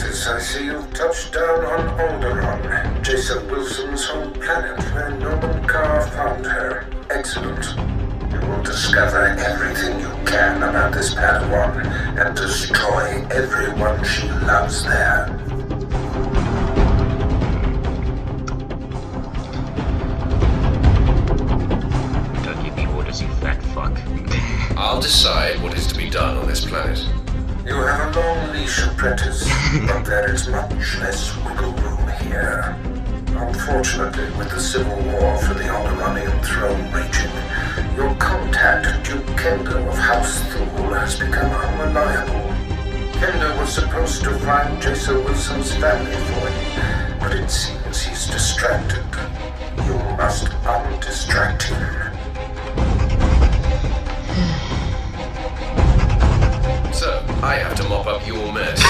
apprentice, I see you've touched down on Alderaan, Jaesa Wilsaam's home planet where Nomen Carr found her. Excellent. You will discover everything you can about this Padawan and destroy everyone she loves there. Don't give me orders, you fat fuck. I'll decide what is to be done on this planet. You have a long leash, apprentice, but there is much less wiggle room here. Unfortunately, with the civil war for the Alderaanian throne raging, your contact, Duke Kendo of House Thule, has become unreliable. Kendo was supposed to find Jaesa Wilsaam's family for him, but it seems he's distracted. You must undistract him. So, I have to mop up your mess.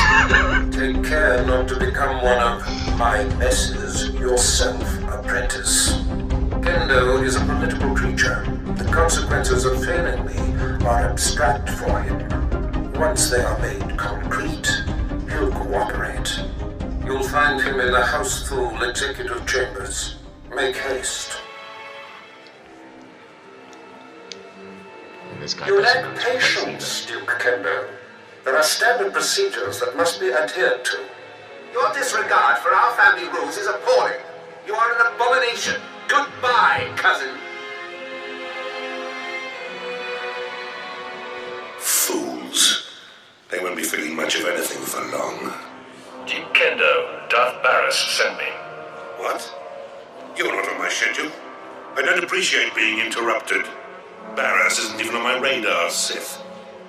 Take care not to become one of my messes yourself, apprentice. Kendo is a political creature. The consequences of failing me are abstract for him. Once they are made concrete, he'll cooperate. You'll find him in the House Thule executive chambers. Make haste. You lack patience, Duke Kendo. There are standard procedures that must be adhered to. Your disregard for our family rules is appalling. You are an abomination. Goodbye, cousin. Fools. They won't be feeling much of anything for long. Duke Kendo, Darth Barris sent me. What? You're not on my schedule. I don't appreciate being interrupted. Barris isn't even on my radar, Sith.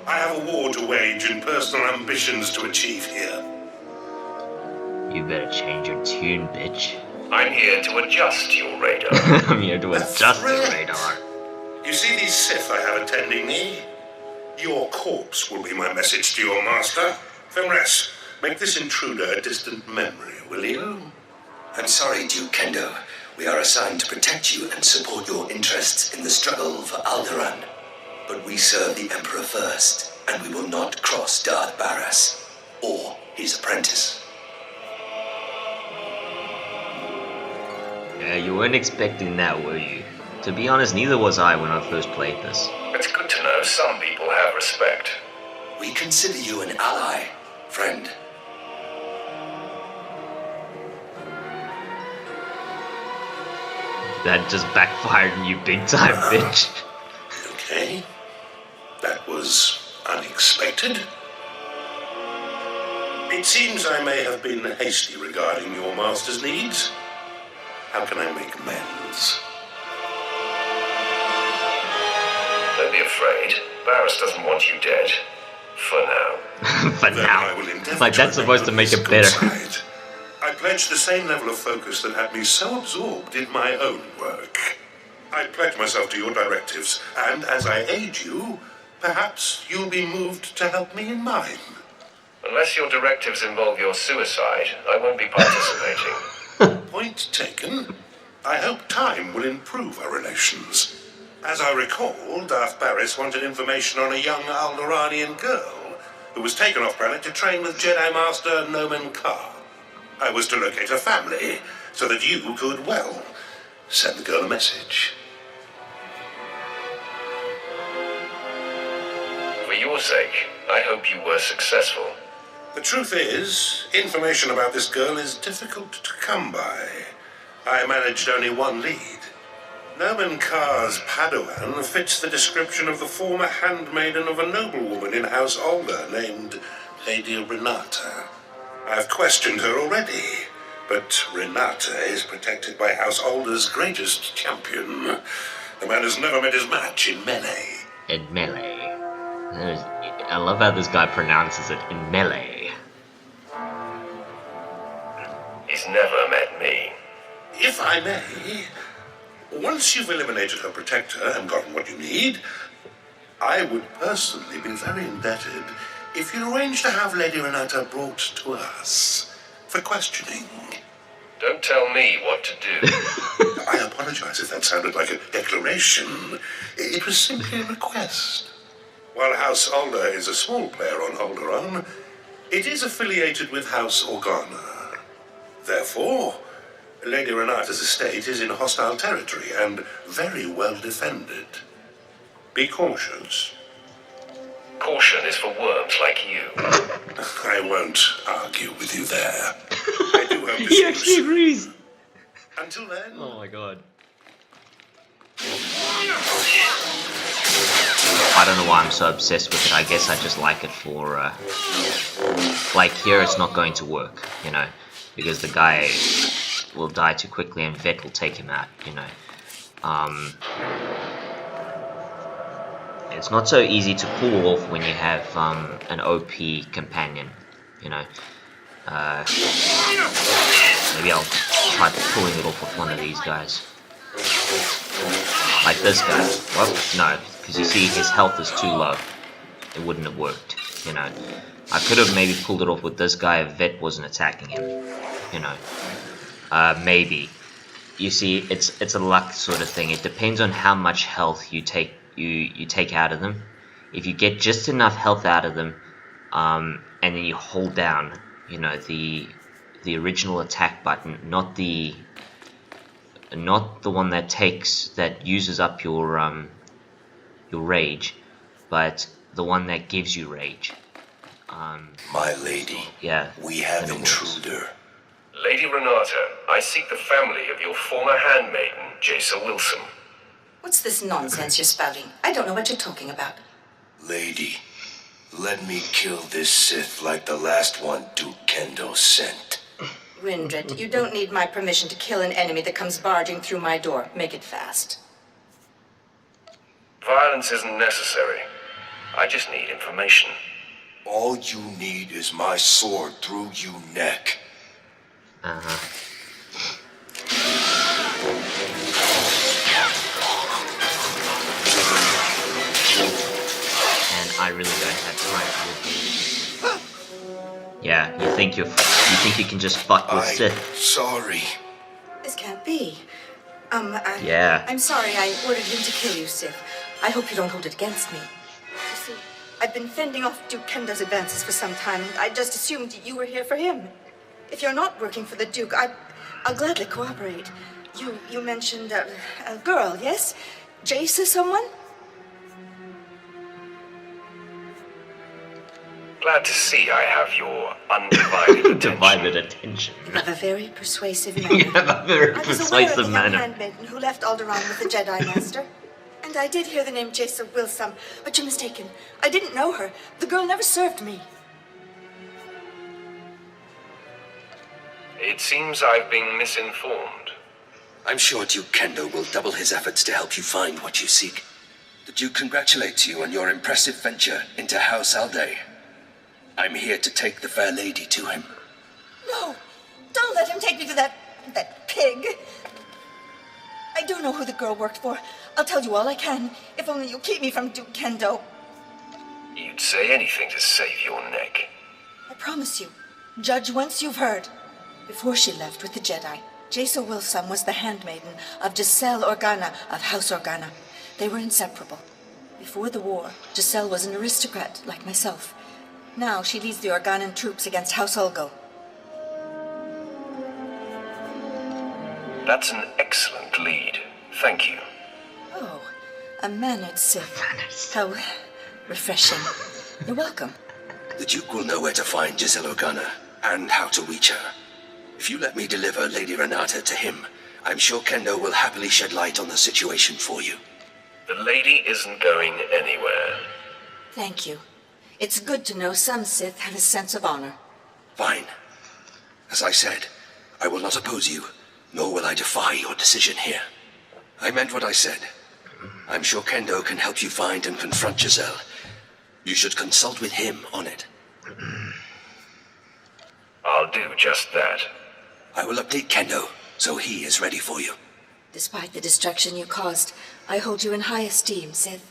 I have a war to wage and personal ambitions to achieve here. You better change your tune, bitch. I'm here to adjust your radar. I'm here to adjust your radar. You see these Sith I have attending me? Your corpse will be my message to your master. Femres, make this intruder a distant memory, will you? I'm sorry, Duke Kendo. We are assigned to protect you and support your interests in the struggle for Alderaan. But we serve the Emperor first, and we will not cross Darth Barris or his apprentice. Yeah, you weren't expecting that, were you? To be honest, neither was I when I first played this. It's good to know some people have respect. We consider you an ally, friend. That just backfired on you big time, bitch. Okay. That was unexpected. It seems I may have been hasty regarding your master's needs. How can I make amends? Don't be afraid. Barris doesn't want you dead. For now. For now. Like, that's supposed to make it better. I pledge the same level of focus that had me so absorbed in my own work. I pledge myself to your directives, and as I aid you, perhaps you'll be moved to help me in mine. Unless your directives involve your suicide, I won't be participating. Point taken. I hope time will improve our relations. As I recall, Darth Barris wanted information on a young Alderaanian girl who was taken off planet to train with Jedi Master Nomen Carr. I was to locate her family so that you could, well, send the girl a message. For your sake, I hope you were successful. The truth is, information about this girl is difficult to come by. I managed only one lead. Nomen Carr's Padawan fits the description of the former handmaiden of a noblewoman in House Alder named Lady Renata. I've questioned her already, but Renata is protected by House Alder's greatest champion. The man has never met his match in melee. In melee. I love how this guy pronounces it, in melee. He's never met me. If I may, once you've eliminated her protector and gotten what you need, I would personally be very indebted if you arrange to have Lady Renata brought to us for questioning. Don't tell me what to do. I apologize if that sounded like a declaration. It was simply a request. While House Alder is a small player on Alderaan, It is affiliated with House Organa. Therefore, Lady Renata's estate is in hostile territory and very well defended. Be cautious. Caution is for worms like you. I won't argue with you there. I do hope He actually agrees. Until then... Oh my god. I don't know why I'm so obsessed with it. I guess I just like it for, like here it's not going to work, you know, because the guy will die too quickly and Vet will take him out, you know. It's not so easy to pull off when you have an OP companion, you know. Maybe I'll try pulling it off with one of these guys. Like this guy. Well, no, because you see his health is too low. It wouldn't have worked, you know. I could have maybe pulled it off with this guy if Vet wasn't attacking him, you know. Maybe. You see, it's a luck sort of thing. It depends on how much health you take out of them. If you get just enough health out of them, and then you hold down, you know, the original attack button, not the one that uses up your rage, but the one that gives you rage. My lady, yeah, we have intruder. Lady Renata, I seek the family of your former handmaiden, Jaesa Wilsaam. What's this nonsense you're spouting? I don't know what you're talking about. Lady, let me kill this Sith like the last one Duke Kendo sent. Rindred, you don't need my permission to kill an enemy that comes barging through my door. Make it fast. Violence isn't necessary. I just need information. All you need is my sword through you neck. Uh-huh. And I really don't have time for it. Yeah, you think you can just fuck with Sith? Sorry. This can't be. Yeah. I'm sorry I ordered him to kill you, Sith. I hope you don't hold it against me. You see, I've been fending off Duke Kendo's advances for some time, and I just assumed you were here for him. If you're not working for the Duke, I'll gladly cooperate. You mentioned a girl, yes? Jaesa someone? Glad to see I have your undivided attention. Divided attention. You have a very persuasive manner. You have a very I was aware of persuasive the young manner. handmaiden who left Alderaan with the Jedi Master. And I did hear the name Jaesa Wilsaam, but you're mistaken. I didn't know her. The girl never served me. It seems I've been misinformed. I'm sure Duke Kendo will double his efforts to help you find what you seek. The Duke congratulates you on your impressive venture into House Alday. I'm here to take the fair lady to him. No! Don't let him take me to that pig! I do know who the girl worked for. I'll tell you all I can, if only you'll keep me from Duke Kendo. You'd say anything to save your neck. I promise you. Judge once you've heard. Before she left with the Jedi, Jaesa Wilsaam was the handmaiden of Jaesa Organa of House Organa. They were inseparable. Before the war, Jaesa was an aristocrat like myself. Now she leads the Organan troops against House Ulgo. That's an excellent lead. Thank you. Oh, a mannered Sith. How refreshing. You're welcome. The Duke will know where to find Jaesa Organa and how to reach her. If you let me deliver Lady Renata to him, I'm sure Kendo will happily shed light on the situation for you. The lady isn't going anywhere. Thank you. It's good to know some Sith have a sense of honor. Fine. As I said, I will not oppose you, nor will I defy your decision here. I meant what I said. I'm sure Kendo can help you find and confront Giselle. You should consult with him on it. I'll do just that. I will update Kendo, so he is ready for you. Despite the destruction you caused, I hold you in high esteem, Sith.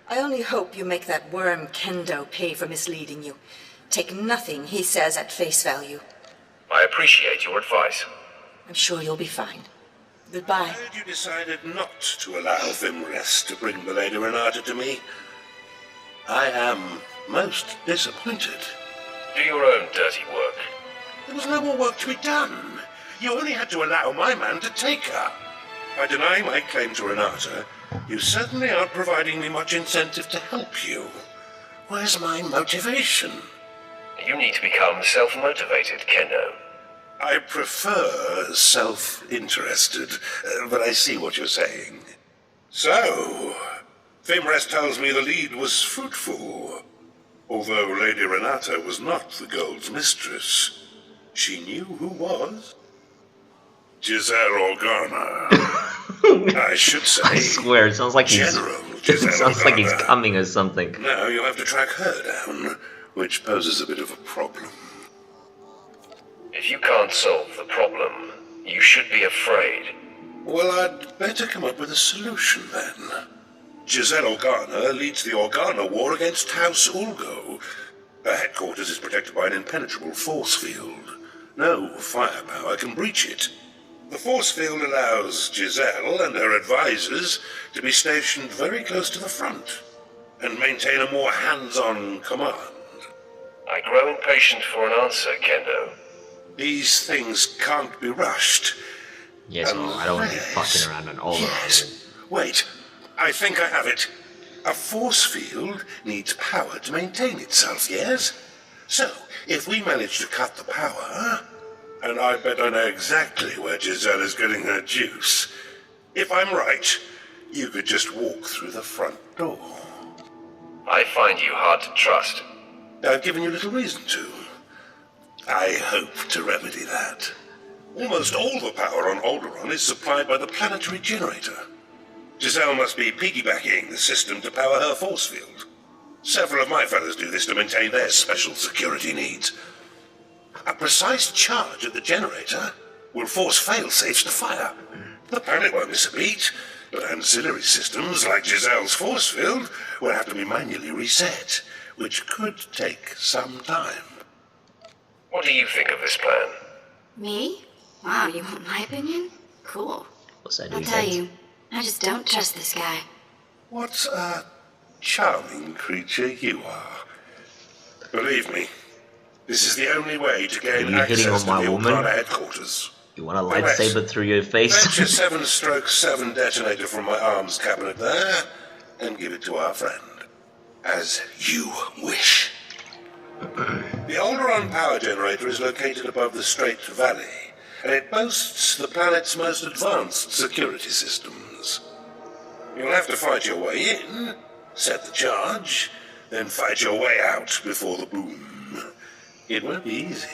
I only hope you make that worm Kendo pay for misleading you. Take nothing he says at face value. I appreciate your advice. I'm sure you'll be fine. Goodbye. I heard you decided not to allow Vimrest to bring the Lady Renata to me. I am most disappointed. Do your own dirty work. There was no more work to be done. You only had to allow my man to take her. By denying my claim to Renata, you certainly aren't providing me much incentive to help you. Where's my motivation? You need to become self-motivated, Kendo. I prefer self-interested, but I see what you're saying. So, Fimrest tells me the lead was fruitful. Although Lady Renata was not the gold's mistress, she knew who was. Jaesa Wilsaam. I should say. I swear, it sounds like General it Jaesa sounds like he's Wilsaam. coming or something. Now you have to track her down, which poses a bit of a problem. If you can't solve the problem, you should be afraid. Well, I'd better come up with a solution then. Jaesa Wilsaam leads the Organa War against House Ulgo. Her headquarters is protected by an impenetrable force field. No firepower can breach it. The force field allows Giselle and her advisors to be stationed very close to the front and maintain a more hands-on command. I grow impatient for an answer, Kendo. These things can't be rushed. Yes, well, I don't want to be fucking around on all of Yes. Wait, I think I have it. A force field needs power to maintain itself, yes? So, if we manage to cut the power, and I bet I know exactly where Giselle is getting her juice. If I'm right, you could just walk through the front door. I find you hard to trust. I've given you little reason to. I hope to remedy that. Almost all the power on Alderaan is supplied by the planetary generator. Giselle must be piggybacking the system to power her force field. Several of my fellows do this to maintain their special security needs. A precise charge at the generator will force fail-safes to fire. The planet won't miss a beat, but ancillary systems like Giselle's force field will have to be manually reset, which could take some time. What do you think of this plan? Me? Wow, you want my opinion? Cool. What's that? I'll tell you, I just don't trust this guy. What a charming creature you are. Believe me, this is the only way to gain you hitting access on my to the woman? Organa headquarters. You want a lightsaber through your face? Fetch a 7/7 detonator from my arms cabinet there, and give it to our friend. As you wish. The Alderaan power generator is located above the Strait Valley, and it boasts the planet's most advanced security systems. You'll have to fight your way in, set the charge, then fight your way out before the boom. It won't be easy.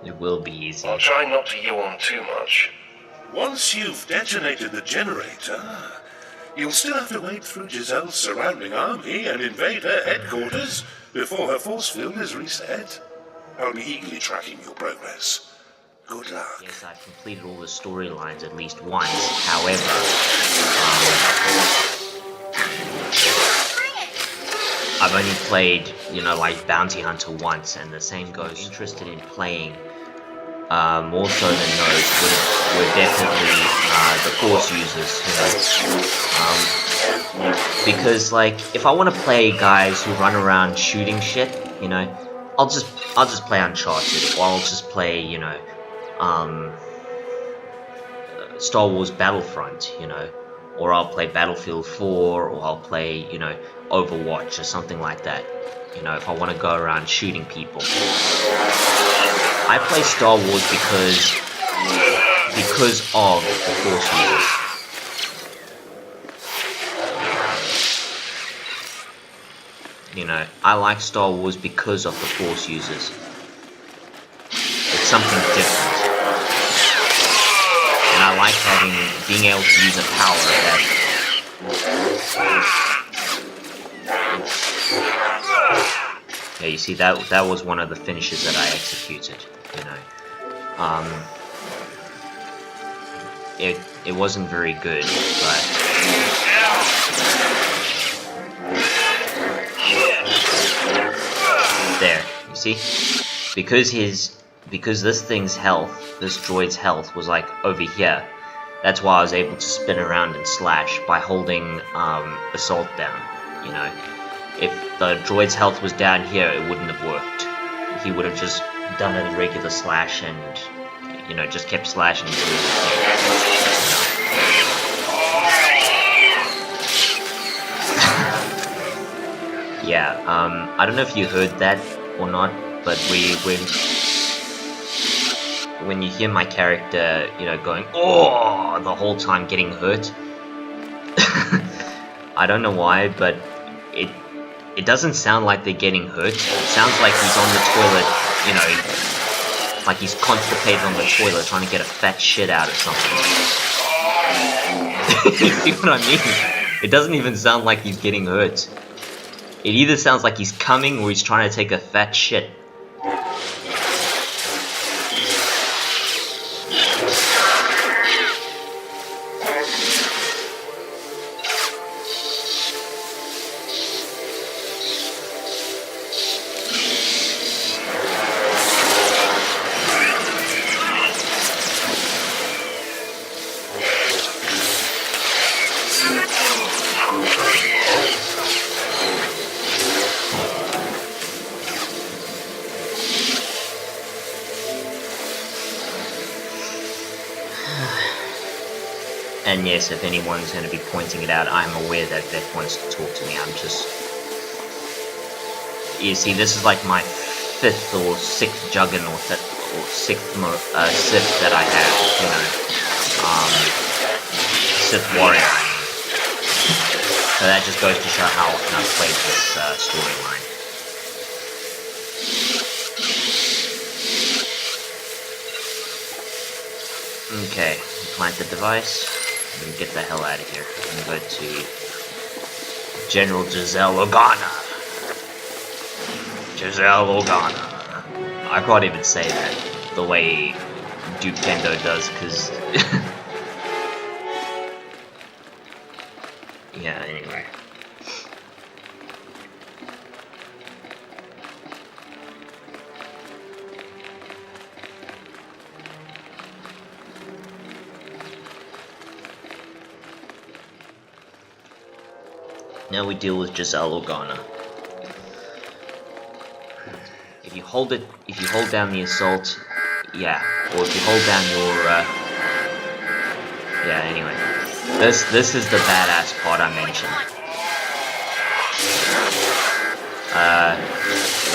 It will be easy. I'll try not to yawn too much. Once you've detonated the generator, you'll still have to wade through Giselle's surrounding army and invade her headquarters before her force field is reset. I'll be eagerly tracking your progress. Good luck. Yes, I've completed all the storylines at least once. However, I've only played, like Bounty Hunter once, and the same goes. Interested in playing more so than those were definitely the Force users, because like if I want to play guys who run around shooting shit, I'll just play Uncharted, or I'll just play Star Wars Battlefront, or I'll play Battlefield 4, or I'll play Overwatch or something like that, if I want to go around shooting people. I play Star Wars because of the Force users. I like Star Wars because of the Force users. It's something different. And I like being able to use a power that yeah, you see that was one of the finishes that I executed, It wasn't very good, but there, you see? Because this droid's health was like over here, that's why I was able to spin around and slash by holding assault down, if the droid's health was down here, it wouldn't have worked. He would have just done a regular slash and, you know, just kept slashing until he was dead. Yeah, I don't know if you heard that or not, but when you hear my character, you know, going, oh, the whole time getting hurt, I don't know why, but it doesn't sound like they're getting hurt. It sounds like he's on the toilet, you know, like he's constipated on the toilet trying to get a fat shit out or something. You see what I mean? It doesn't even sound like he's getting hurt. It either sounds like he's coming or he's trying to take a fat shit. And yes, if anyone's going to be pointing it out, I'm aware that Vet wants to talk to me. I'm just... You see, this is like my 5th or 6th Juggernaut or 6th Sith that I have, you know. Sith Warrior, I mean. So that just goes to show how often I've played this storyline. Okay, plant the device. And get the hell out of here. I'm going to go to General Jaesa Wilsaam. Jaesa Wilsaam. I can't even say that the way Duke Kendo does, because... yeah, anyway. Now we deal with Jaesa Wilsaam. If you hold down the assault, yeah, or if you hold down your, yeah. Anyway, this is the badass part I mentioned.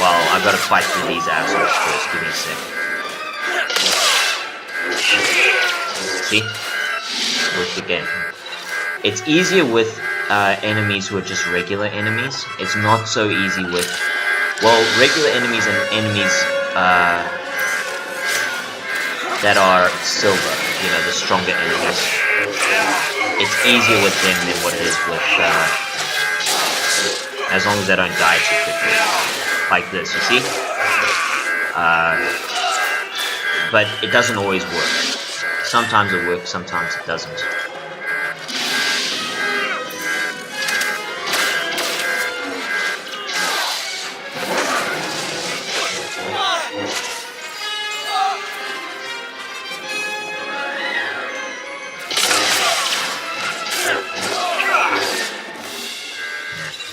Well, I've got to fight through these assholes first. Give me a sec. See, worked again. It's easier with enemies who are just regular enemies. It's not so easy with, well, regular enemies and enemies that are silver, you know, the stronger enemies. It's easier with them than what it is with, as long as they don't die too quickly. Like this, you see? But it doesn't always work. Sometimes it works, sometimes it doesn't.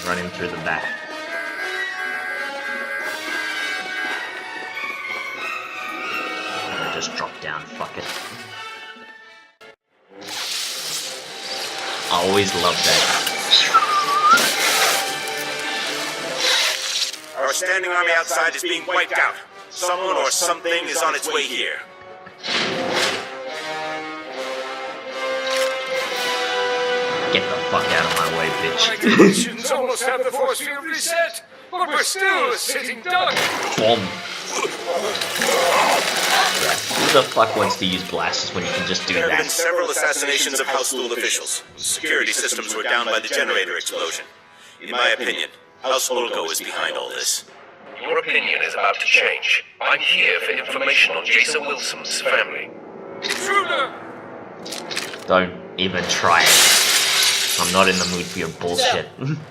Run him through the back. I'll just drop down, fuck it. I always love that. Our standing army outside is being wiped out. Someone or something is on its way here. Get the fuck out of my way, bitch. My divisions almost have the force field reset, but we're still a sitting duck. Bomb. Who the fuck wants to use blasters when you can just do There have been that? several assassinations of House School officials. Security systems were down by the generator explosion. In my opinion, House Ulgo is behind all this. Your opinion is about to change. I'm here for information on Jaesa Wilsaam's family. Intruder! Don't even try it. I'm not in the mood for your bullshit.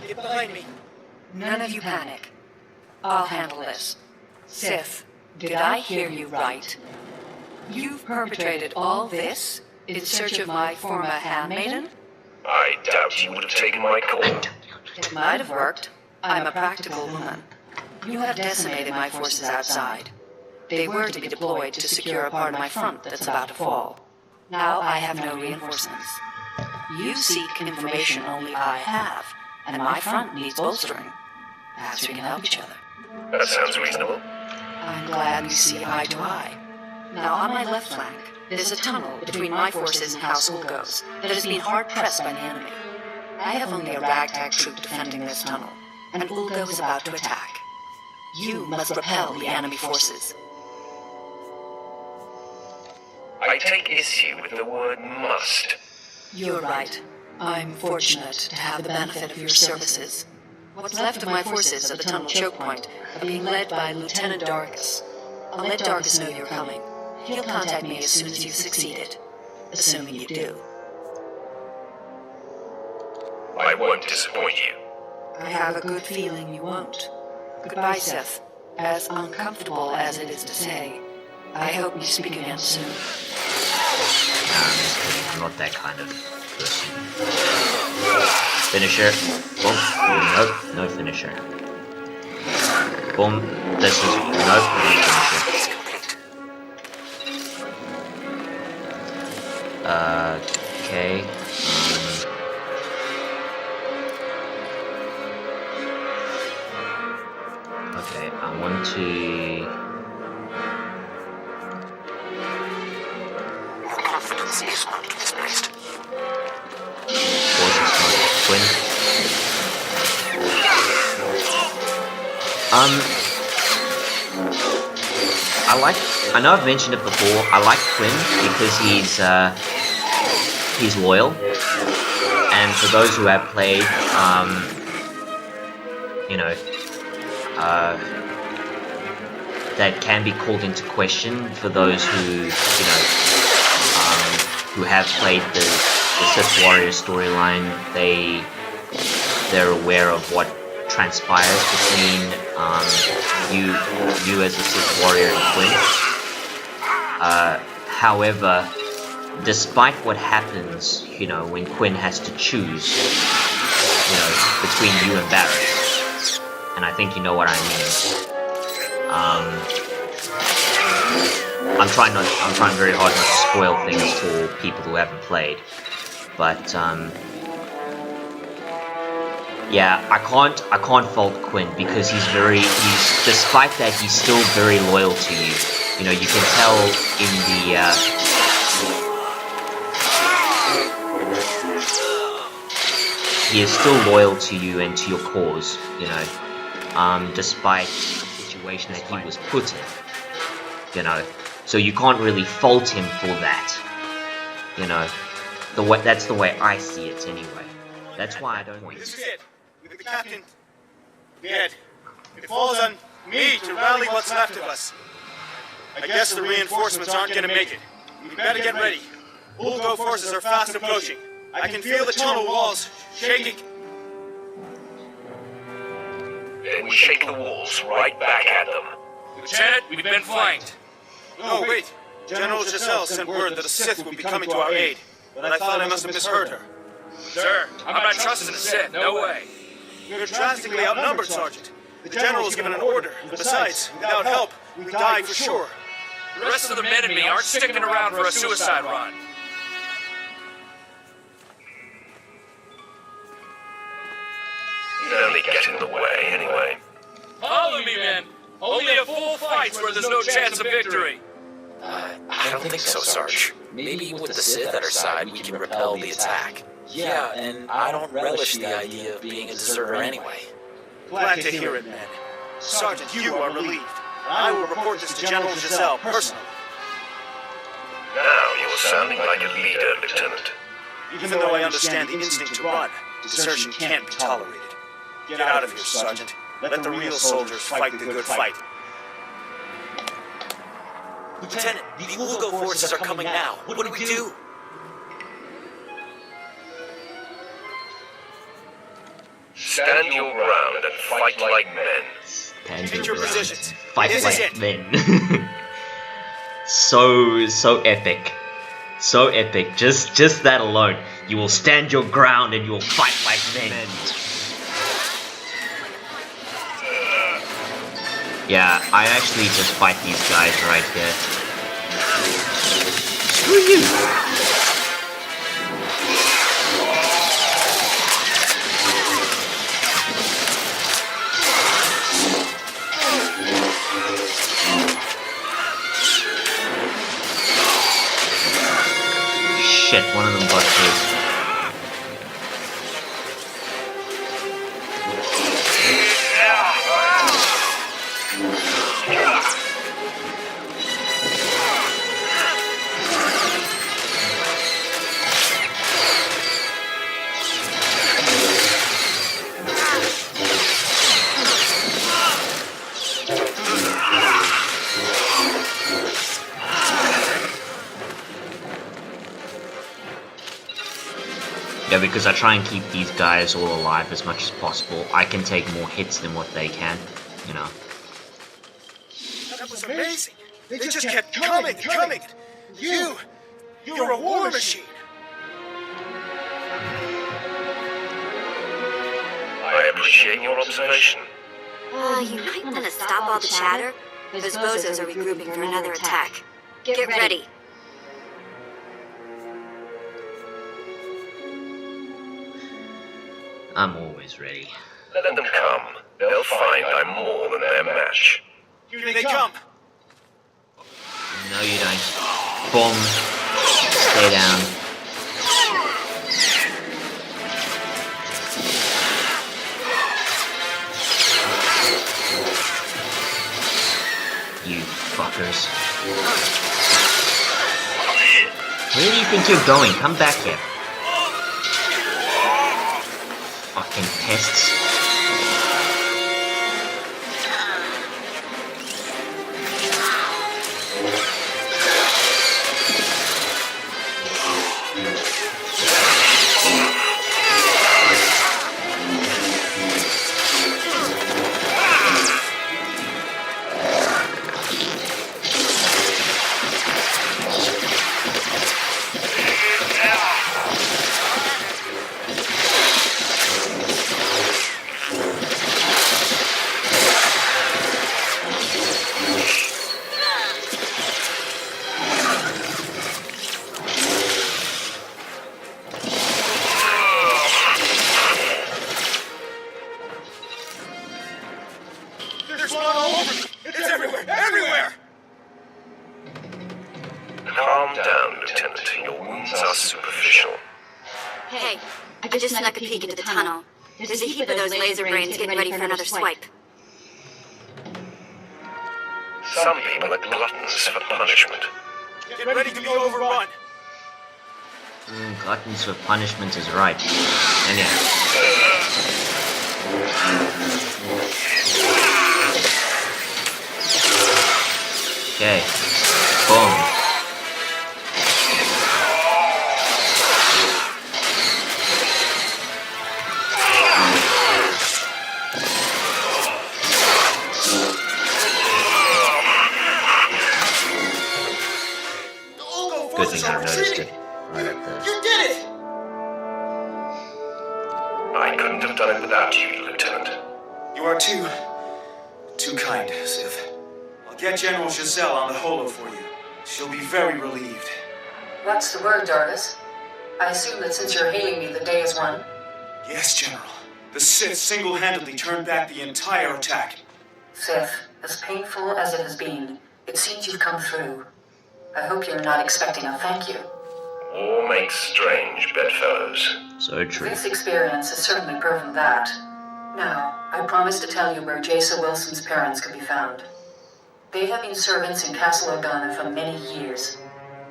Get behind me. None of you panic. I'll handle this. Sith, did I hear you right? You've perpetrated all this in search of my former handmaiden? I doubt you would have taken my call. It might have worked. I'm a practical woman. You have decimated my forces outside. They were to be deployed to secure a part of my front that's about to fall. Now I have no reinforcements. You seek information only I have, and my front needs bolstering. Perhaps we can help each other. That sounds reasonable. I'm glad we see eye to eye. Now, on my left flank, there's a tunnel between my forces and House Ulgo's that has been hard-pressed by the enemy. I have only a ragtag troop defending this tunnel, and Ulgo is about to attack. You must repel the enemy forces. I take issue with the word must. You're right. I'm fortunate to have the benefit of your services. What's left of my forces at the tunnel choke point are being led by Lieutenant Darkus. I'll let Darkus know you're coming. He'll contact me as soon as you've succeeded. Assuming you do. I won't disappoint you. I have a good feeling you won't. Goodbye, Sith. As uncomfortable as it is to say, I hope we speak again soon. I'm not that kind of person. Finisher. Boom. Nope, no finisher. Boom. This is nope, no finisher. Okay. Okay, I want to. Your confidence is not misplaced. Quinn. I know I've mentioned it before. I like Quinn because he's loyal, and for those who have played, that can be called into question for those who have played the Sith Warrior storyline. They're aware of what transpires between you as a Sith Warrior and Quinn. However, despite what happens, when Quinn has to choose, between you and Barrett, and I think you know what I mean. I'm trying very hard not to spoil things for people who haven't played, but yeah, I can't fault Quinn because he's despite that he's still very loyal to you. You can tell in the he is still loyal to you and to your cause, despite the situation that he was put in, so you can't really fault him for that, that's the way I see it anyway. That's why I don't. This is it. With the captain dead, it falls on me to rally what's left of us. I guess the reinforcements aren't going to make it. We better get ready. Ulgo forces are fast approaching. I can feel the tunnel walls shaking. Then we shake the walls right back at them. Lieutenant, we've been flanked. No, wait. General Jaesa sent word that a Sith would be coming to our aid, but I thought I must have misheard her. Sir, I'm not trusting the Sith. No way. We're drastically outnumbered, Sergeant. The General's given an order. Besides, without help, we die for sure. The rest of the men and me aren't sticking around for a suicide run. You'd only get in the way anyway. Follow me, men. Only a full fight's where there's no chance of victory. I don't think so, Sarge. Maybe with the Sith at our side, we can repel the attack. Yeah, and I don't relish the idea of being a deserter anyway. Glad to hear it, men. Sergeant, you are relieved. I will report this to General Jaesa personally. Now you're sounding like a leader, Lieutenant. Even though I understand the instinct to run, desertion can't be tolerated. Get out of here, Sergeant. Let the real soldiers fight the good fight. Lieutenant, the Ulgo forces are coming now. What do we do? Stand your ground and fight like men. Take your positions. Fight This like is it. men. So epic. So epic. Just that alone. You will stand your ground and you will fight like men. Yeah, I actually just fight these guys right here. Screw you! Shit, one of them got hit. Yeah, because I try and keep these guys all alive as much as possible. I can take more hits than what they can, you know. That was amazing. They just kept coming and coming. You're a war machine. I appreciate your observation. You might want to stop all the chatter. Those bozos are regrouping for another attack. Get ready. I'm always ready. Let them come. They'll find I'm more than their match. Here they come. No, you don't. Boom. Stay down. You fuckers. Where do you think you're going? Come back here. Fucking pests. Calm down, Lieutenant. Your wounds are superficial. Hey, I just snuck a peek into the tunnel. There's a heap of those laser brains getting ready for another swipe. Some people are gluttons for punishment. Get ready to be overrun. Gluttons for punishment is right. And yeah. Okay. Boom. Good thing I noticed it right up there. You did it! I couldn't have done it without you, Lieutenant. You are too kind, Sith. I'll get General Jaesa on the holo for you. She'll be very relieved. What's the word, Jarvis? I assume that since you're hailing me, the day is won? Yes, General. The Sith single-handedly turned back the entire attack. Sith, as painful as it has been, it seems you've come through. I hope you're not expecting a thank you. War makes strange bedfellows. So true. This experience has certainly proven that. Now, I promise to tell you where Jaesa Wilsaam's parents can be found. They have been servants in Castle Organa for many years.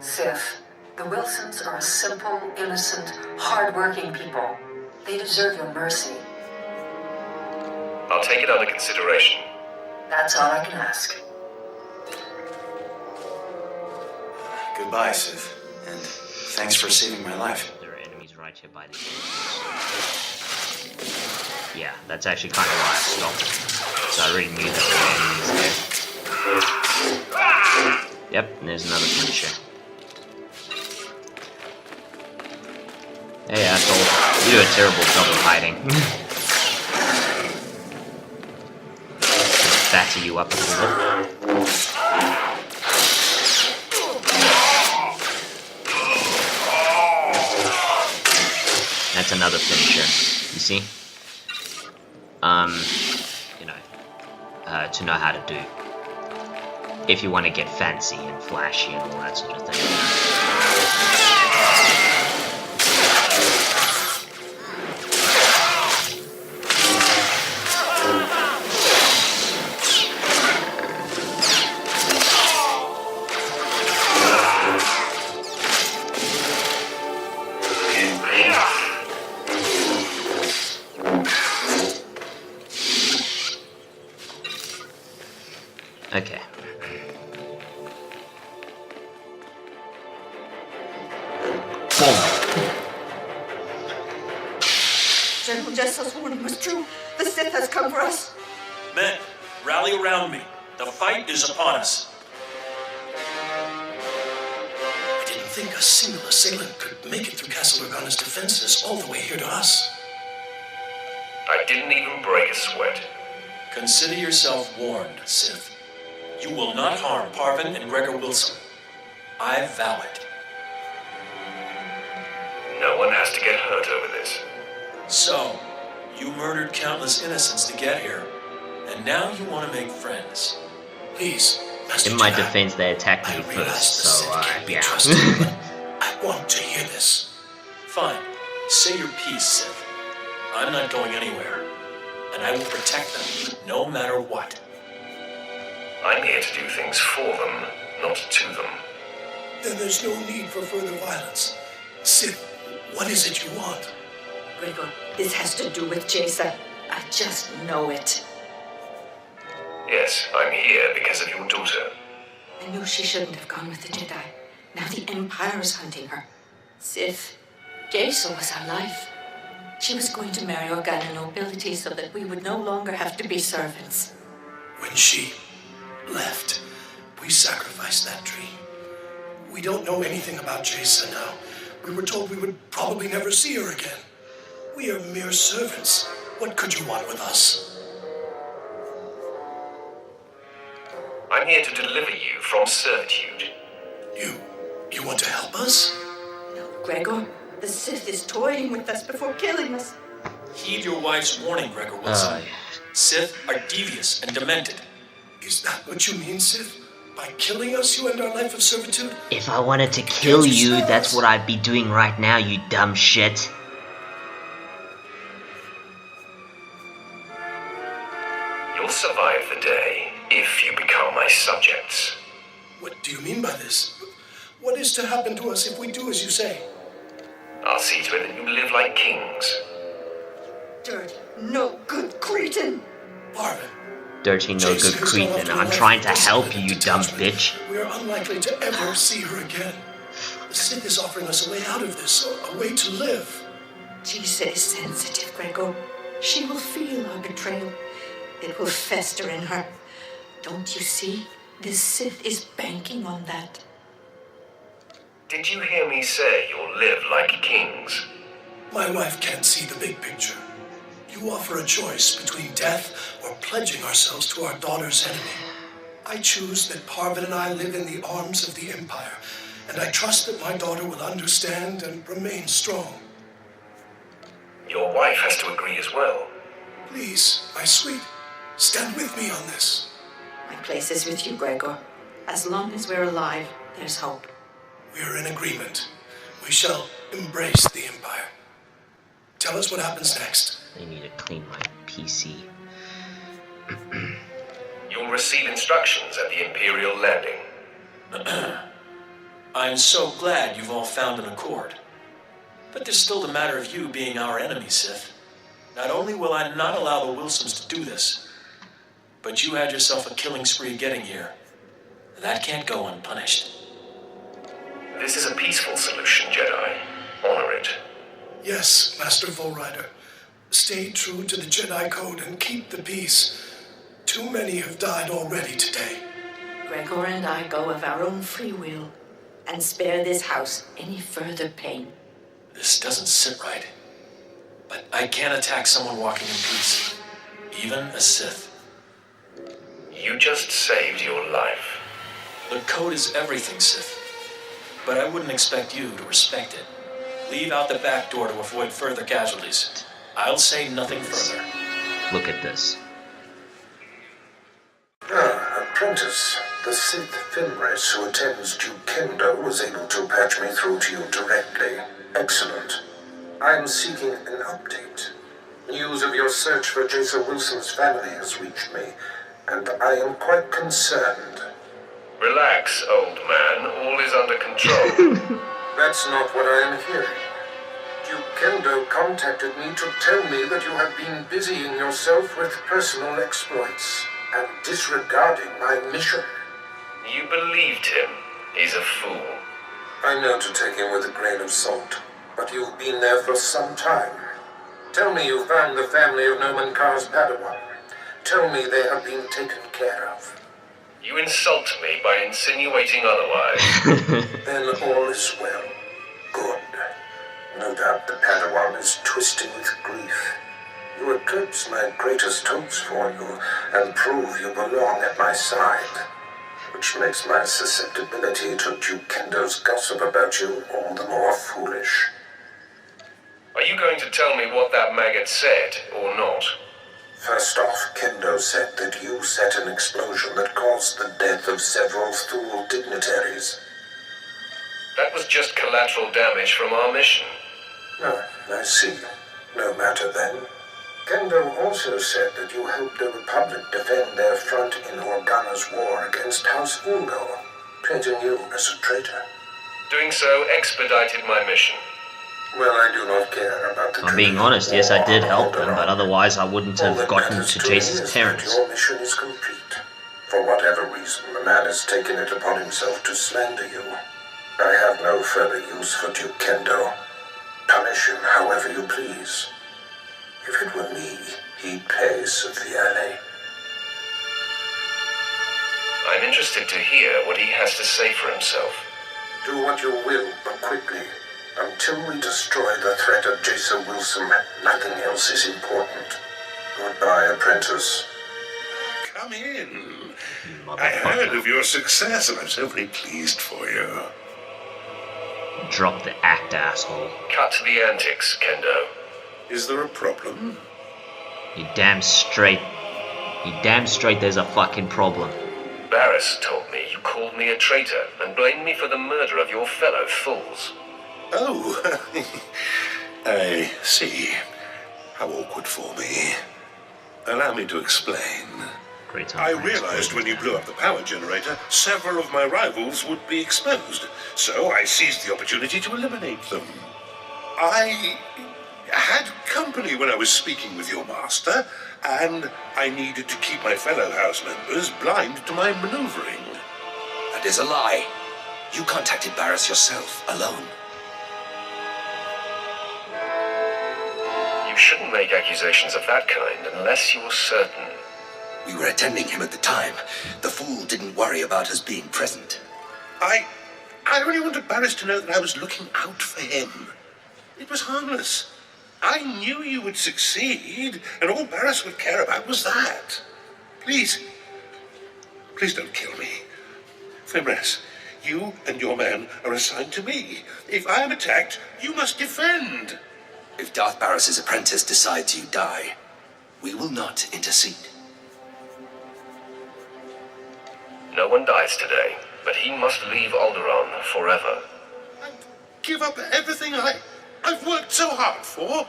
Sith, the Wilsaams are a simple, innocent, hard-working people. They deserve your mercy. I'll take it under consideration. That's all I can ask. Goodbye, Sith. And thanks for saving my life. There are enemies right here by the entrance. Yeah, that's actually kind of why I stopped. So I already knew that there were enemies there. Yep, and there's another finisher. Hey, asshole. You do a terrible job of hiding. batter you up a little bit. That's another finisher, you see? You know, to know how to do. If you want to get fancy and flashy and all that sort of thing. Okay. General Jaesa's warning was true. The Sith has come for us. Men, rally around me. The fight is upon us. I didn't think a single assailant could make it through Castle Organa's defenses all the way here to us. I didn't even break a sweat. Consider yourself warned, Sith. You will not harm Parvin and Gregor Wilsaam. I vow it. No one has to get hurt over this. So, you murdered countless innocents to get here, and now you want to make friends. Please, Master In my Jedi, defense, they attacked me first, so yeah. I want to hear this. Fine. Say your piece, Sith. I'm not going anywhere, and I will protect them, no matter what. I'm here to do things for them, not to them. Then there's no need for further violence. Sith, what is it you want? Gregor, this has to do with Jaesa. I just know it. Yes, I'm here because of your daughter. I knew she shouldn't have gone with the Jedi. Now the Empire is hunting her. Sith, Jaesa was our life. She was going to marry Organa nobility so that we would no longer have to be servants. When she left, we sacrificed that dream. We don't know anything about Jaesa now. We were told we would probably never see her again. We are mere servants. What could you want with us? I'm here to deliver you from servitude. You want to help us? No, Gregor. The Sith is toying with us before killing us. Heed your wife's warning, Gregor Wilsaam. Sith are devious and demented. Is that what you mean, Sith? By killing us, you end our life of servitude? If I wanted to kill you, that's what I'd be doing right now, you dumb shit. You'll survive the day if you become my subjects. What do you mean by this? What is to happen to us if we do as you say? I'll see to it that you live like kings. Dirty, no good Cretan. Parvin. Dirty, no good Cretan. I'm trying to help you, you dumb bitch. We are unlikely to ever see her again. The Sith is offering us a way out of this, a way to live. Jaesa is sensitive, Gregor. She will feel our betrayal. It will fester in her. Don't you see? This Sith is banking on that. Did you hear me say you'll live like kings? My wife can't see the big picture. You offer a choice between death or pledging ourselves to our daughter's enemy. I choose that Parvin and I live in the arms of the Empire, and I trust that my daughter will understand and remain strong. Your wife has to agree as well. Please, my sweet, stand with me on this. My place is with you, Gregor. As long as we're alive, there's hope. We're in agreement. We shall embrace the Empire. Tell us what happens next. I need to clean my PC. You'll receive instructions at the Imperial landing. I'm so glad you've all found an accord. But there's still the matter of you being our enemy, Sith. Not only will I not allow the Wilsaams to do this, but you had yourself a killing spree getting here. That can't go unpunished. This is a peaceful solution, Jedi. Honor it. Yes, Master Volrider. Stay true to the Jedi Code and keep the peace. Too many have died already today. Gregor and I go of our own free will and spare this house any further pain. This doesn't sit right. But I can't attack someone walking in peace. Even a Sith. You just saved your life. The code is everything, Sith. But I wouldn't expect you to respect it. Leave out the back door to avoid further casualties. I'll say nothing further. Look at this. Apprentice, the Sith Fenris who attends Duke Kendo was able to patch me through to you directly. Excellent. I am seeking an update. News of your search for Jaesa Wilsaam's family has reached me, and I am quite concerned. Relax, old man. All is under control. That's not what I am hearing. Duke Kendo contacted me to tell me that you have been busying yourself with personal exploits and disregarding my mission. You believed him. He's a fool. I know to take him with a grain of salt, but you've been there for some time. Tell me you found the family of Noman Kar's Padawan. Tell me they have been taken care of. You insult me by insinuating otherwise. Then all is well. Good. No doubt the Padawan is twisting with grief. You eclipse my greatest hopes for you and prove you belong at my side, which makes my susceptibility to Duke Kendo's gossip about you all the more foolish. Are you going to tell me what that maggot said, or not? First off, Kendo said that you set an explosion that caused the death of several SWTOR dignitaries. That was just collateral damage from our mission. I see. No matter then. Kendo also said that you helped the Republic defend their front in Organa's war against House Ulgo, painting you as a traitor. Doing so expedited my mission. Well, I do not care about the I'm being honest, yes, I did help them, but otherwise I wouldn't have gotten to Jace's parents. Your mission is complete. For whatever reason, the man has taken it upon himself to slander you. I have no further use for Duke Kendo. Punish him however you please. If it were me, he'd pay severely. I'm interested to hear what he has to say for himself. Do what you will, but quickly. Until we destroy the threat of Jaesa Wilsaam, nothing else is important. Goodbye, apprentice. Come in. I heard of your success, and I'm so very pleased for you. Drop the act, asshole. Cut to the antics, Kendo. Is there a problem? You damn straight. You damn straight there's a fucking problem. Barris told me you called me a traitor and blamed me for the murder of your fellow fools. Oh, I see. How awkward for me. Allow me to explain. I realized when you blew up the power generator, several of my rivals would be exposed, so I seized the opportunity to eliminate them. I had company when I was speaking with your master, and I needed to keep my fellow house members blind to my maneuvering. That is a lie. You contacted Barris yourself, alone. You shouldn't make accusations of that kind unless you're certain. We were attending him at the time. The fool didn't worry about us being present. I only wanted Barris to know that I was looking out for him. It was harmless. I knew you would succeed, and all Barris would care about was that. Please don't kill me. Fenris, you and your men are assigned to me. If I am attacked, you must defend. If Darth Barris's apprentice decides you die, we will not intercede. No one dies today, but he must leave Alderaan forever. I'd give up everything I've worked so hard for.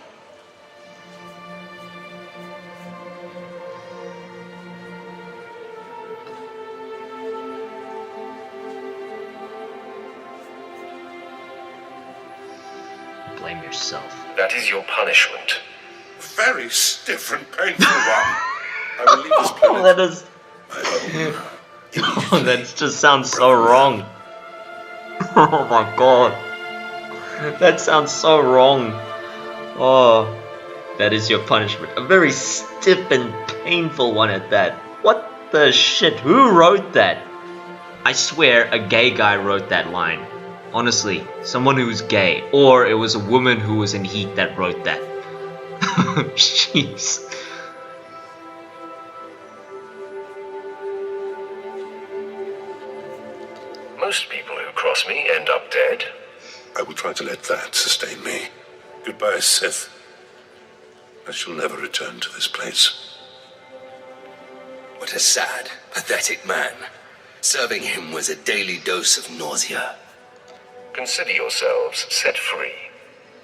Blame yourself. That is your punishment. Very stiff and painful one. I will leave this planet. That is... Oh, that just sounds so wrong. Oh my god. That sounds so wrong. Oh, that is your punishment. A very stiff and painful one at that. What the shit? Who wrote that? I swear a gay guy wrote that line. Honestly, someone who's gay. Or it was a woman who was in heat that wrote that. Jeez. Most people who cross me end up dead. I will try to let that sustain me. Goodbye, Sith. I shall never return to this place. What a sad, pathetic man. Serving him was a daily dose of nausea. Consider yourselves set free.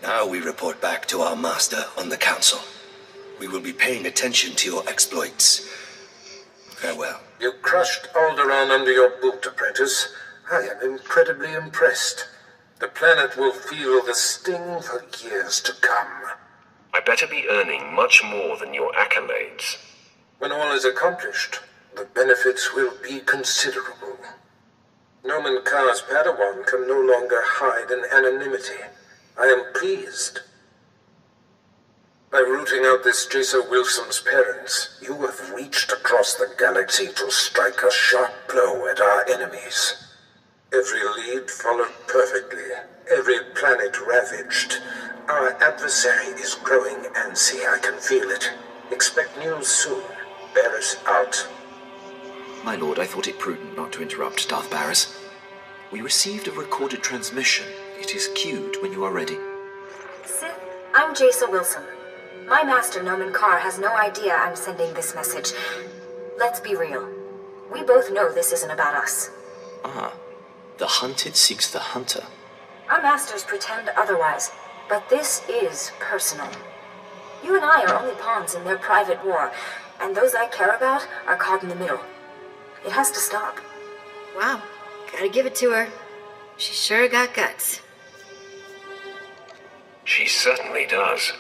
Now we report back to our master on the council. We will be paying attention to your exploits. Farewell. You crushed Alderaan under your boot, apprentice. I am incredibly impressed. The planet will feel the sting for years to come. I better be earning much more than your accolades. When all is accomplished, the benefits will be considerable. Noman Kar's Padawan can no longer hide in anonymity. I am pleased. By rooting out this Jaesa Wilsaam's parents, you have reached across the galaxy to strike a sharp blow at our enemies. Every lead followed perfectly, every planet ravaged. Our adversary is growing antsy, I can feel it. Expect news soon. Barris out. My lord, I thought it prudent not to interrupt, Darth Barris. We received a recorded transmission. It is queued when you are ready. Sith, I'm Jaesa Wilsaam. My master, Noman Kar, has no idea I'm sending this message. Let's be real. We both know this isn't about us. Ah, the hunted seeks the hunter. Our masters pretend otherwise, but this is personal. You and I are only pawns in their private war, and those I care about are caught in the middle. It has to stop. Wow, gotta give it to her. She sure got guts. She certainly does.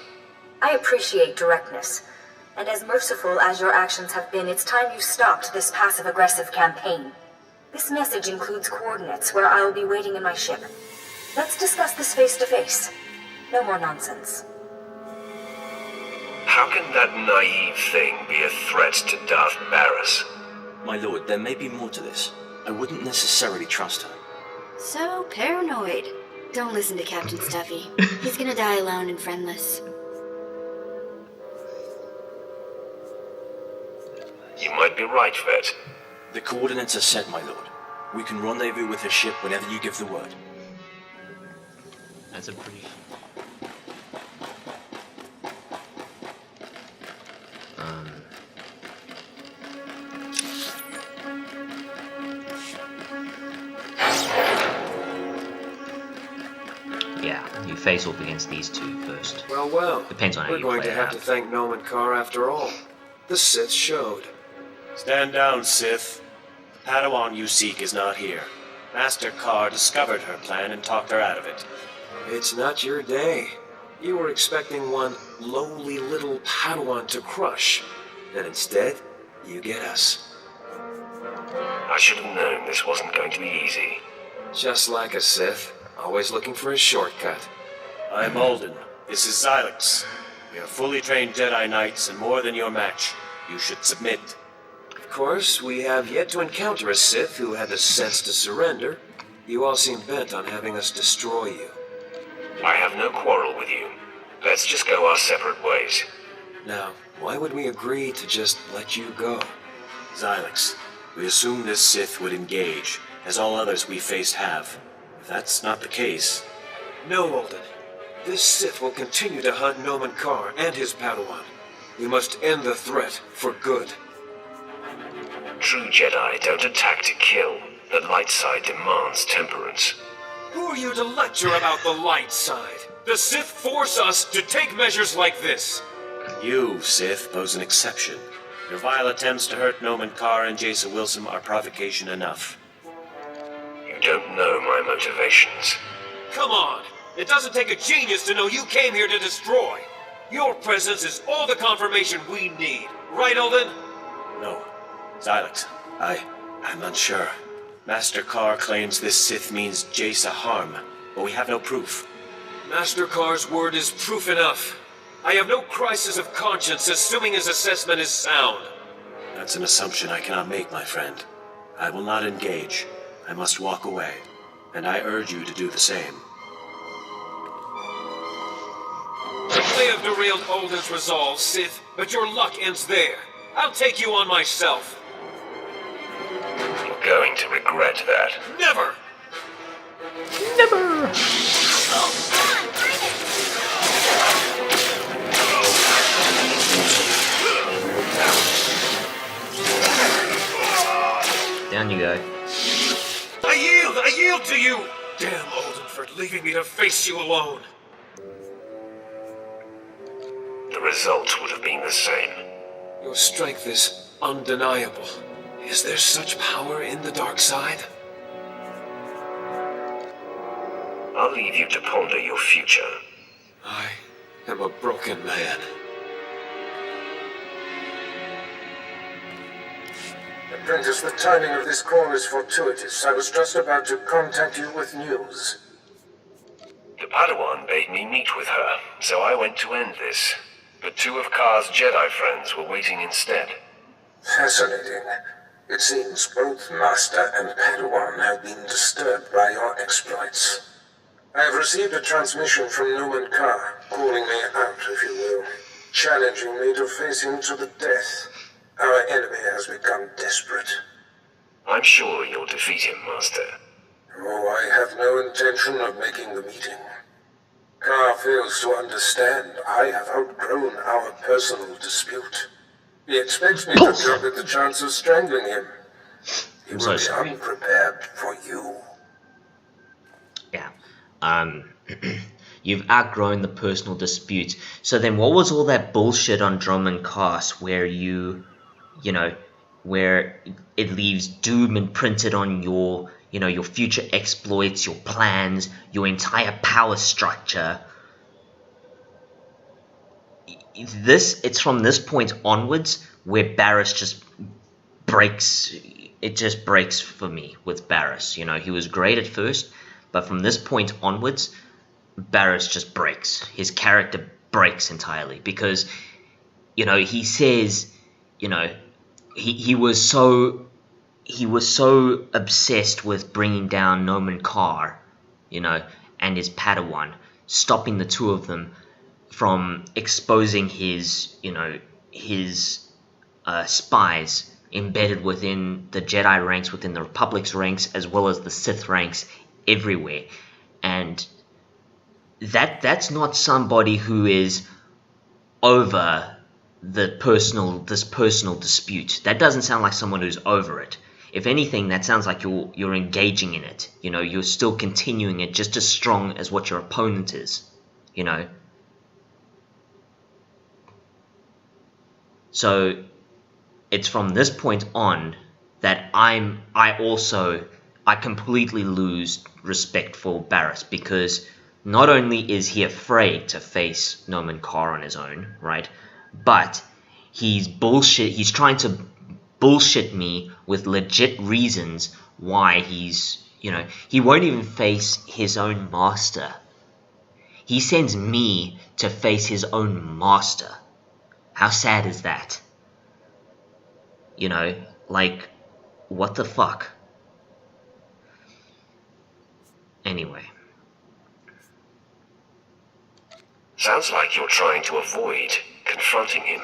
I appreciate directness, and as merciful as your actions have been, it's time you stopped this passive-aggressive campaign. This message includes coordinates where I will be waiting in my ship. Let's discuss this face-to-face. No more nonsense. How can that naive thing be a threat to Darth Barris? My lord, there may be more to this. I wouldn't necessarily trust her. So paranoid. Don't listen to Captain Stuffy. He's gonna die alone and friendless. You might be right, Vet. The coordinates are set, my lord. We can rendezvous with her ship whenever you give the word. That's a pretty... Yeah, you face off against these two first. Well. Depends on how We're you going play to it have out. to thank Noman Kar after all. The Sith showed. Stand down, Sith. The Padawan you seek is not here. Master Kar discovered her plan and talked her out of it. It's not your day. You were expecting one lowly little Padawan to crush. And instead, you get us. I should have known this wasn't going to be easy. Just like a Sith, always looking for a shortcut. I'm Alden. This is Xylex. We are fully trained Jedi Knights and more than your match. You should submit. Of course, we have yet to encounter a Sith who had the sense to surrender. You all seem bent on having us destroy you. I have no quarrel with you. Let's just go our separate ways. Now, why would we agree to just let you go? Xylex, we assumed this Sith would engage, as all others we faced have. If that's not the case... No, Alden. This Sith will continue to hunt Noman Kar and his Padawan. We must end the threat for good. True Jedi don't attack to kill. The light side demands temperance. Who are you to lecture about the light side? The Sith force us to take measures like this. You, Sith, pose an exception. Your vile attempts to hurt Noman Kar and Jaesa Wilsaam are provocation enough. You don't know my motivations. Come on! It doesn't take a genius to know you came here to destroy. Your presence is all the confirmation we need. Right, Alden? No. Xylex, I'm unsure. Master Kar claims this Sith means Jaesa harm, but we have no proof. Master Kar's word is proof enough. I have no crisis of conscience, assuming his assessment is sound. That's an assumption I cannot make, my friend. I will not engage. I must walk away, and I urge you to do the same. I have derailed Alden's resolve, Sith, but your luck ends there. I'll take you on myself. You're going to regret that. Never! Never! Down you go. I yield to you! Damn Alden for leaving me to face you alone. The result would have been the same. Your strength is undeniable. Is there such power in the dark side? I'll leave you to ponder your future. I am a broken man. Apprentice, the timing of this call is fortuitous. I was just about to contact you with news. The Padawan bade me meet with her, so I went to end this. But 2 of Ka's Jedi friends were waiting instead. Fascinating. It seems both Master and Padawan have been disturbed by your exploits. I have received a transmission from Numan Ka, calling me out, if you will, challenging me to face him to the death. Our enemy has become desperate. I'm sure you'll defeat him, Master. Oh, I have no intention of making the meeting. Ka fails to understand I have outgrown our personal dispute. He expects me to jump at the chance of strangling him. He will be unprepared for you. Yeah. You've outgrown the personal dispute. So then what was all that bullshit on Dromund Kaas where where it leaves doom imprinted on your future exploits, your plans, your entire power structure? It's from this point onwards where Barriss just breaks. It just breaks for me with Barriss. He was great at first, but from this point onwards, Barriss just breaks. His character breaks entirely because, he says, he was so obsessed with bringing down Noman Carr, and his Padawan, stopping the 2 of them from exposing his spies embedded within the Jedi ranks, within the Republic's ranks, as well as the Sith ranks everywhere. And that's not somebody who is over this personal dispute. That doesn't sound like someone who's over it. If anything, that sounds like you're engaging in it. You're still continuing it just as strong as what your opponent is. So it's from this point on that I completely lose respect for Barriss, because not only is he afraid to face Noman Carr on his own, right? But he's trying to bullshit me with legit reasons why he won't even face his own master. He sends me to face his own master. How sad is that? What the fuck? Anyway. Sounds like you're trying to avoid confronting him.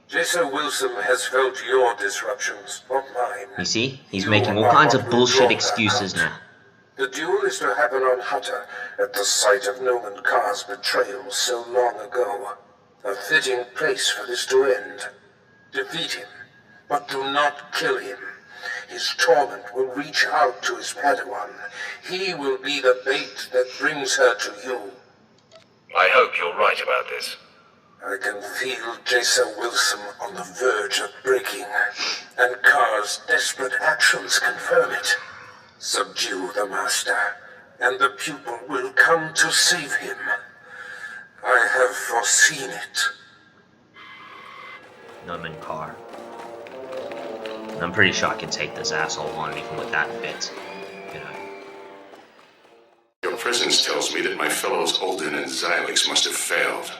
Jaesa Wilsaam has felt your disruptions, not mine. You see? He's making all kinds of bullshit excuses now. The duel is to happen on Hutta, at the site of Noman Carr's betrayal so long ago. A fitting place for this to end. Defeat him, but do not kill him. His torment will reach out to his Padawan. He will be the bait that brings her to you. I hope you're right about this. I can feel Jaesa Wilsaam on the verge of breaking, and Carr's desperate actions confirm it. Subdue the Master, and the pupil will come to save him. I have foreseen it. Noman Carr. I'm pretty sure I can take this asshole on even with that bit. Your presence tells me that my fellows Alden and Xylix must have failed.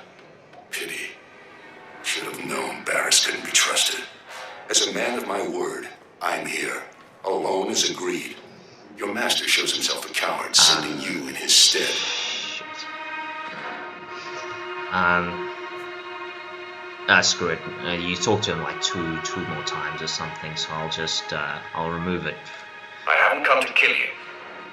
Pity. Should have known Barriss couldn't be trusted. As a man of my word, I'm here, alone as agreed. Your master shows himself a coward, sending you in his stead. Screw it. You talk to him like two more times or something, so I'll remove it. I haven't come to kill you.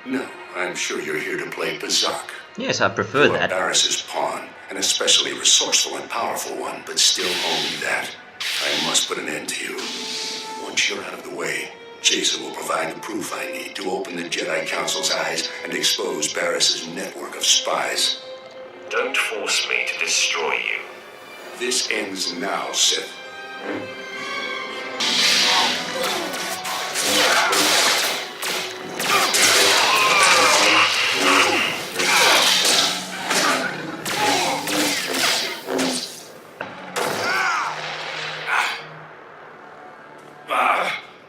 No, I'm sure you're here to play Berserk. Yes, I prefer You're that. Barris's pawn, an especially resourceful and powerful one, but still only that. I must put an end to you. Once you're out of the way, Jaesa will provide the proof I need to open the Jedi Council's eyes and expose Barris's network of spies. Don't force me to destroy you. This ends now, Sith.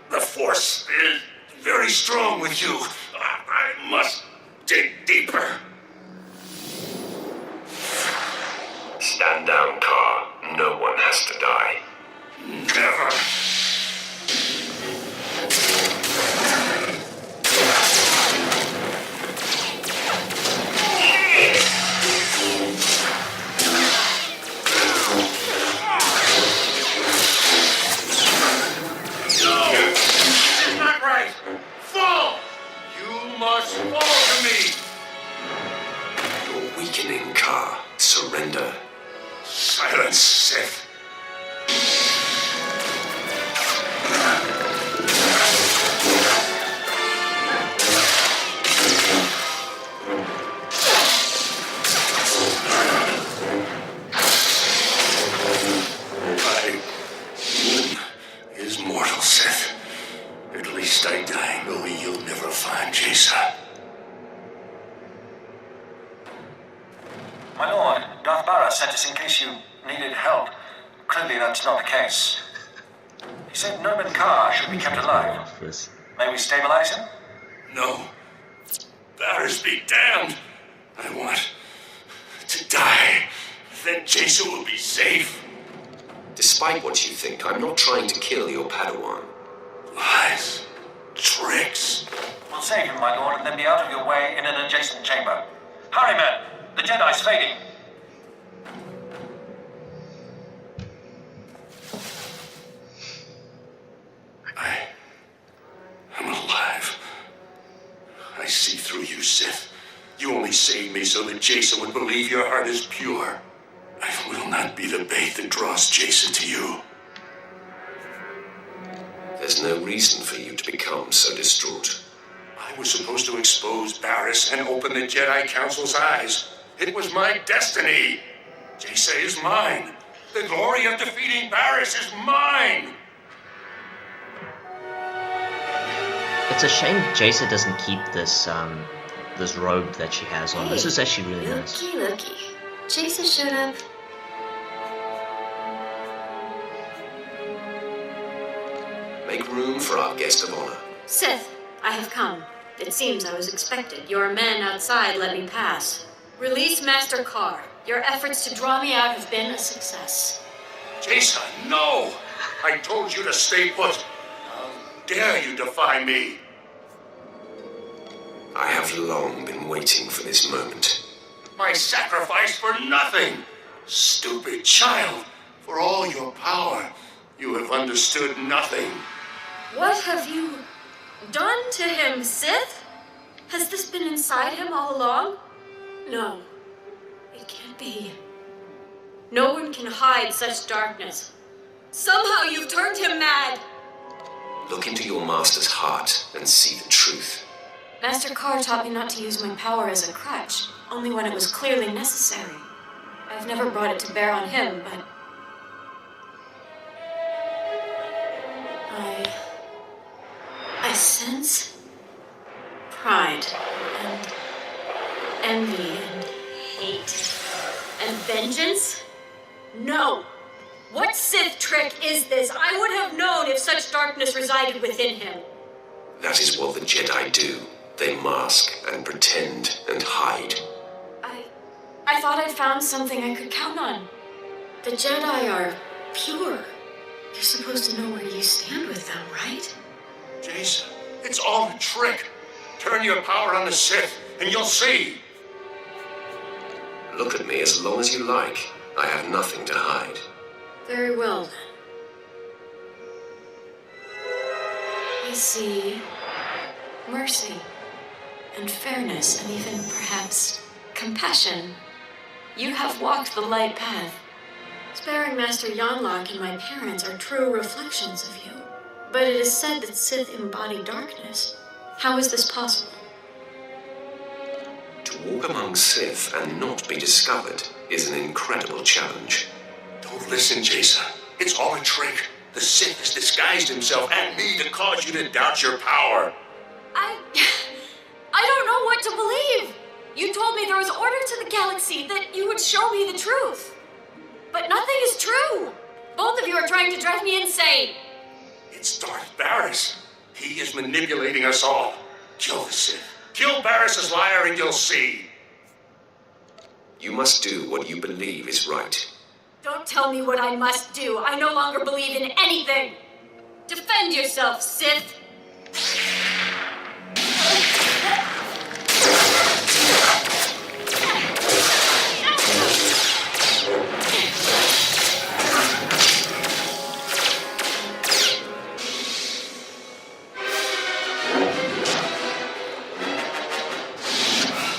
The Force is very strong with you. I must dig deeper. Stand down, Car. No one has to die. Never. Follow to me! You're weakening, Car. Surrender. Silence, Sith. My wound is mortal, Sith. At least I die knowing you'll never find Jaesa. My lord, Darth Barris sent us in case you needed help. Clearly that's not the case. He said Noman Carr should be kept alive. May we stabilize him? No. Barris be damned. I want to die. Then Jaesa will be safe. Despite what you think, I'm not trying to kill your Padawan. Lies. Tricks. We'll save him, my lord, and then be out of your way in an adjacent chamber. Hurry, men! The Jedi's fading. I'm alive. I see through you, Sith. You only saved me so that Jaesa would believe your heart is pure. I will not be the bait that draws Jaesa to you. There's no reason for you to become so distraught. I was supposed to expose Barris and open the Jedi Council's eyes. It was my destiny. Jaesa is mine. The glory of defeating Barris is mine. It's a shame Jaesa doesn't keep this this robe that she has on. This is actually really nice. Looky. Jaesa showed up. Make room for our guest of honor. Sith, I have come. It seems I was expected. Your men outside let me pass. Release Master Carr. Your efforts to draw me out have been a success. Jaesa, no! I told you to stay put. How dare you defy me? I have long been waiting for this moment. My sacrifice for nothing! Stupid child! For all your power, you have understood nothing. What have you done to him, Sith? Has this been inside him all along? No, it can't be. No one can hide such darkness. Somehow you've turned him mad. Look into your master's heart and see the truth. Master Carr taught me not to use my power as a crutch, only when it was clearly necessary. I've never brought it to bear on him, but I sense pride and envy and hate and vengeance. No! What Sith trick is this? I would have known if such darkness resided within him. That is what the Jedi do. They mask and pretend and hide. I thought I'd found something I could count on. The Jedi are pure. You're supposed to know where you stand with them, right? Jaesa, it's all a trick. Turn your power on the Sith, and you'll see. Look at me as long as you like. I have nothing to hide. Very well, then. I see mercy and fairness, and even perhaps compassion. You have walked the light path. Sparing Master Yanlock and my parents are true reflections of you. But it is said that Sith embody darkness. How is this possible? To walk among Sith and not be discovered is an incredible challenge. Don't listen, Jaesa. It's all a trick. The Sith has disguised himself and me to cause you to doubt your power. I don't know what to believe. You told me there was order to the galaxy, that you would show me the truth. But nothing is true. Both of you are trying to drive me insane. It's Darth Barris. He is manipulating us all. Kill the Sith. Kill Barris's liar and you'll see. You must do what you believe is right. Don't tell me what I must do. I no longer believe in anything. Defend yourself, Sith.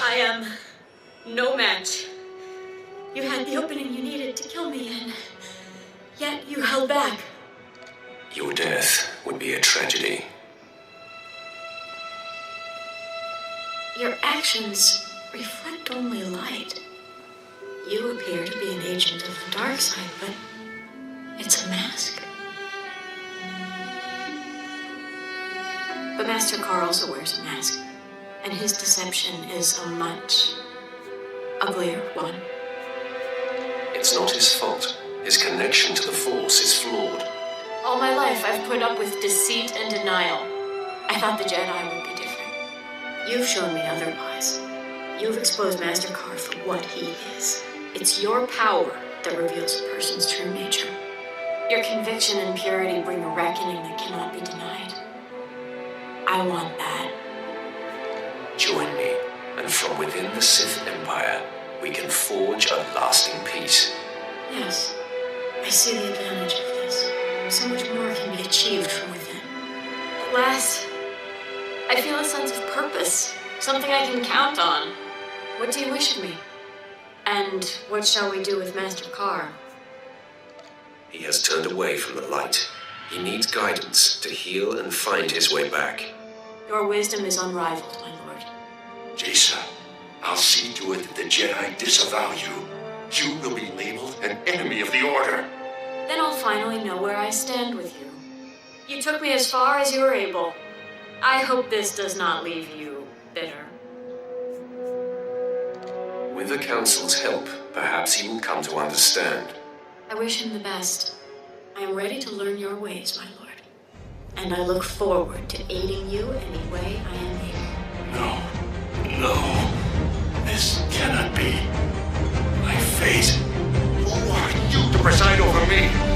I am no match. You had the opening you needed to kill me, and yet you held back. Your death would be a tragedy. Your actions reflect only light. You appear to be an agent of the dark side, but it's a mask. But Master Carr also wears a mask, and his deception is a much uglier one. It's not his fault. His connection to the Force is flawed. All my life, I've put up with deceit and denial. I thought the Jedi would be different. You've shown me otherwise. You've exposed Master Carr for what he is. It's your power that reveals a person's true nature. Your conviction and purity bring a reckoning that cannot be denied. I want that. Join me, and from within the Sith Empire, we can forge a lasting peace. Yes, I see the advantage of this. So much more can be achieved from within. At last, I feel a sense of purpose, something I can count on. What do you wish of me? And what shall we do with Master Carr? He has turned away from the light. He needs guidance to heal and find his way back. Your wisdom is unrivaled, my lord. Jaesa, I'll see to it that the Jedi disavow you. You will be labeled an enemy of the Order. Then I'll finally know where I stand with you. You took me as far as you were able. I hope this does not leave you bitter. With the Council's help, perhaps he will come to understand. I wish him the best. I am ready to learn your ways, my lord. And I look forward to aiding you any way I am able. No. This cannot be. My fate. Who are you to preside over me?